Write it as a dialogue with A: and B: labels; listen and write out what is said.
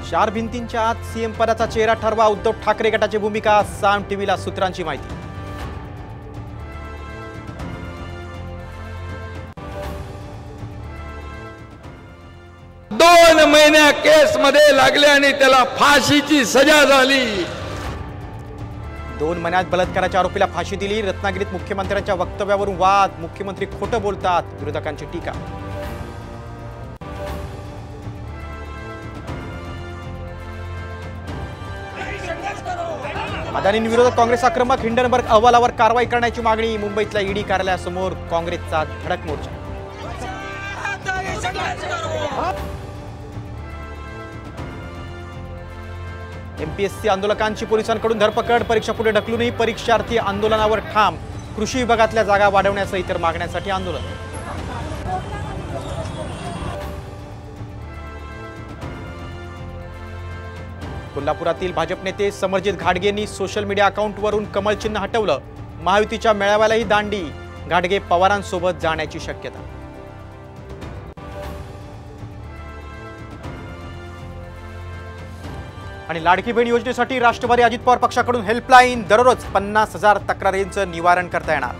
A: चार भिंतींच्या आत सीएम पदाचा चेहरा ठरवा, उद्धव ठाकरे गटाची भूमिका, साम टीव्हीला सूत्रांची माहिती.
B: दोन महिन्या केस मध्ये लागले आणि त्याला फाशीची सजा झाली.
A: 2 महिन्यात बलात्काराच्या आरोपीला फाशी दिली. रत्नागिरीत मुख्यमंत्र्यांच्या वक्तव्यावरून वाद, मुख्यमंत्री खोटं बोलतात, विरोधकांची टीका. अदानींविरोधात काँग्रेस आक्रमक, हिंडनबर्ग अहवालावर कारवाई करण्याची मागणी. मुंबईतल्या ईडी कार्यालयासमोर काँग्रेसचा धडक मोर्चा. एमपीएससी आंदोलकांची पोलिसांकडून धरपकड, परीक्षा पुढे ढकलूनही परीक्षार्थी आंदोलनावर ठाम. कृषी विभागातल्या जागा वाढवण्यासह इतर मागण्यांसाठी आंदोलन. कोल्हापुरातील भाजप नेते समरजित घाटगेंनी सोशल मीडिया अकाउंटवरून कमळ चिन्ह हटवलं. महायुतीच्या मेळाव्यालाही दांडी, घाटगे पवारांसोबत जाण्याची शक्यता. आणि लाडकी बहीण योजनेसाठी राष्ट्रवादी अजित पवार पक्षाकडून हेल्पलाईन, दररोज 50,000 तक्रारींचं निवारण करता येणार.